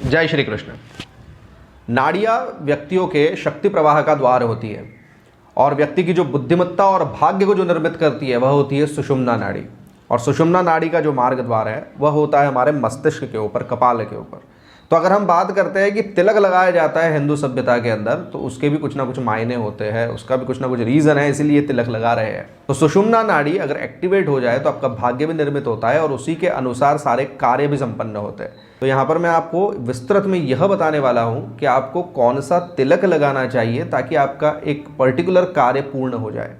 जय श्री कृष्ण। नाड़ियाँ व्यक्तियों के शक्ति प्रवाह का द्वार होती है और व्यक्ति की जो बुद्धिमत्ता और भाग्य को जो निर्मित करती है वह होती है सुषुम्ना नाड़ी। और सुषुम्ना नाड़ी का जो मार्ग द्वार है वह होता है हमारे मस्तिष्क के ऊपर, कपाल के ऊपर। तो अगर हम बात करते हैं कि तिलक लगाया जाता है हिंदू सभ्यता के अंदर, तो उसके भी कुछ ना कुछ मायने होते हैं, उसका भी कुछ ना कुछ रीज़न है, इसीलिए तिलक लगा रहे हैं। तो सुषुम्ना नाड़ी अगर एक्टिवेट हो जाए तो आपका भाग्य भी निर्मित होता है और उसी के अनुसार सारे कार्य भी संपन्न होते हैं। तो यहाँ पर मैं आपको विस्तृत में यह बताने वाला हूँ कि आपको कौन सा तिलक लगाना चाहिए ताकि आपका एक पर्टिकुलर कार्य पूर्ण हो जाए।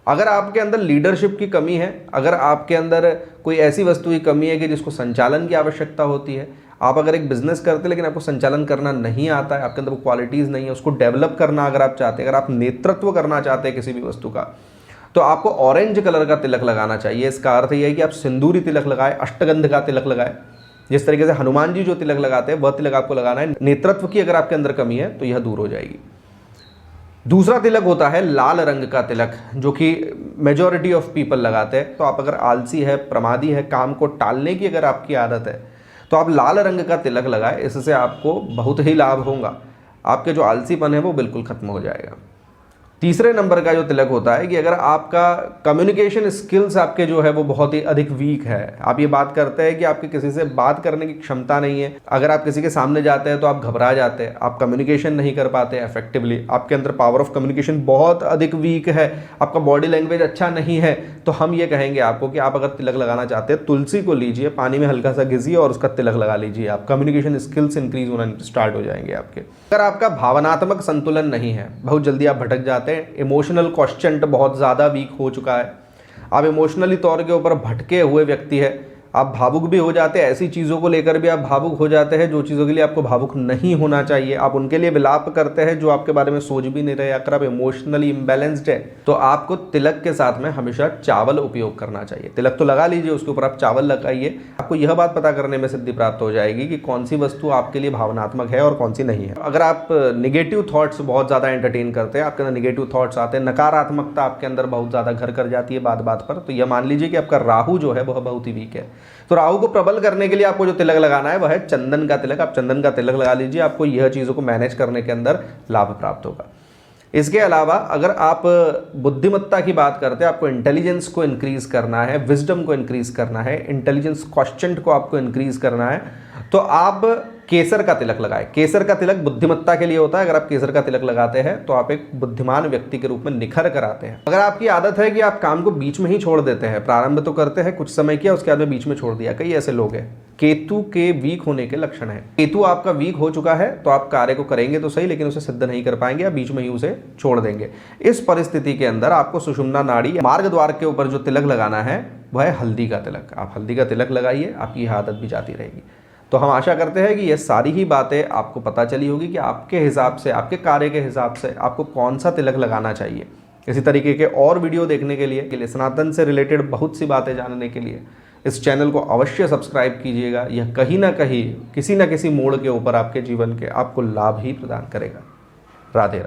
अगर आपके अंदर लीडरशिप की कमी है, अगर आपके अंदर कोई ऐसी वस्तु की कमी है कि जिसको संचालन की आवश्यकता होती है, आप अगर एक बिजनेस करते हैं लेकिन आपको संचालन करना नहीं आता है, आपके अंदर वो क्वालिटीज़ नहीं है, उसको डेवलप करना अगर आप चाहते हैं, अगर आप नेतृत्व करना चाहते हैं किसी भी वस्तु का, तो आपको ऑरेंज कलर का तिलक लगाना चाहिए। इसका अर्थ यह है कि आप सिंदूरी तिलक लगाएं, अष्टगंध का तिलक लगाएं। जिस तरीके से हनुमान जी जो तिलक लगाते हैं वह तिलक आपको लगाना है। नेतृत्व की अगर आपके अंदर कमी है तो यह दूर हो जाएगी। दूसरा तिलक होता है लाल रंग का तिलक, जो कि मेजॉरिटी ऑफ पीपल लगाते हैं। तो आप अगर आलसी है, प्रमादी है, काम को टालने की अगर आपकी आदत है तो आप लाल रंग का तिलक लगाएं। इससे आपको बहुत ही लाभ होगा, आपके जो आलसीपन है वो बिल्कुल खत्म हो जाएगा। तीसरे नंबर का जो तिलक होता है कि अगर आपका कम्युनिकेशन स्किल्स आपके जो है वो बहुत ही अधिक वीक है, आप ये बात करते हैं कि आपके किसी से बात करने की क्षमता नहीं है, अगर आप किसी के सामने जाते हैं तो आप घबरा जाते हैं, आप कम्युनिकेशन नहीं कर पाते इफेक्टिवली, आपके अंदर पावर ऑफ कम्युनिकेशन बहुत अधिक वीक है, आपका बॉडी लैंग्वेज अच्छा नहीं है, तो हम ये कहेंगे आपको कि आप अगर तिलक लगाना चाहते हैं, तुलसी को लीजिए, पानी में हल्का सा घिसिए और उसका तिलक लगा लीजिए। आप कम्युनिकेशन स्किल्स इंक्रीज होना स्टार्ट हो जाएंगे आपके। अगर आपका भावनात्मक संतुलन नहीं है, बहुत जल्दी आप भटक जाते हैं, इमोशनल क्वेश्चन बहुत ज़्यादा वीक हो चुका है, आप इमोशनली तौर के ऊपर भटके हुए व्यक्ति है, आप भावुक भी हो जाते हैं, ऐसी चीज़ों को लेकर भी आप भावुक हो जाते हैं जो चीज़ों के लिए आपको भावुक नहीं होना चाहिए, आप उनके लिए विलाप करते हैं जो आपके बारे में सोच भी नहीं रहे, अगर आप इमोशनली इम्बैलेंस्ड है तो आपको तिलक के साथ में हमेशा चावल उपयोग करना चाहिए। तिलक तो लगा लीजिए, उसके ऊपर आप चावल लगाइए, आपको यह बात पता करने में सिद्धि प्राप्त हो जाएगी कि कौन सी वस्तु आपके लिए भावनात्मक है और कौन सी नहीं है। अगर आप निगेटिव थॉट्स बहुत ज़्यादा एंटरटेन करते हैं, आपके अंदर निगेटिव थॉट्स आते हैं, नकारात्मकता आपके अंदर बहुत ज़्यादा घर कर जाती है बात बात पर, तो यह मान लीजिए कि आपका राहु जो है वह बहुत ही वीक है। तो राहु को प्रबल करने के लिए आपको जो तिलक लगाना है वह है चंदन का तिलक। आप चंदन का तिलक लगा लीजिए, आपको यह चीज़ों को मैनेज करने के अंदर लाभ प्राप्त होगा। इसके अलावा अगर आप बुद्धिमत्ता की बात करते हैं, आपको इंटेलिजेंस को इंक्रीज करना है, विजडम को इंक्रीज करना है, इंटेलिजेंस क्वेश्चन को आपको इंक्रीज करना है, तो आप केसर का तिलक लगाएं। केसर का तिलक बुद्धिमत्ता के लिए होता है। अगर आप केसर का तिलक लगाते हैं तो आप एक बुद्धिमान व्यक्ति के रूप में निखर कर आते हैं। अगर आपकी आदत है कि आप काम को बीच में ही छोड़ देते हैं, प्रारंभ तो करते हैं, कुछ समय किया, उसके बाद में बीच में छोड़ दिया, कई ऐसे लोग हैं, केतु के वीक होने के लक्षण है। केतु आपका वीक हो चुका है तो आप कार्य को करेंगे तो सही, लेकिन उसे सिद्ध नहीं कर पाएंगे, आप बीच में ही उसे छोड़ देंगे। इस परिस्थिति के अंदर आपको सुषुम्ना नाड़ी मार्ग द्वार के ऊपर जो तिलक लगाना है वह है हल्दी का तिलक। आप हल्दी का तिलक लगाइए, आपकी यह आदत भी जाती रहेगी। तो हम आशा करते हैं कि ये सारी ही बातें आपको पता चली होगी कि आपके हिसाब से, आपके कार्य के हिसाब से आपको कौन सा तिलक लगाना चाहिए। इसी तरीके के और वीडियो देखने के लिए सनातन से रिलेटेड बहुत सी बातें जानने के लिए इस चैनल को अवश्य सब्सक्राइब कीजिएगा। यह कहीं ना कहीं किसी न किसी मोड़ के ऊपर आपके जीवन के आपको लाभ ही प्रदान करेगा। राधे राधे।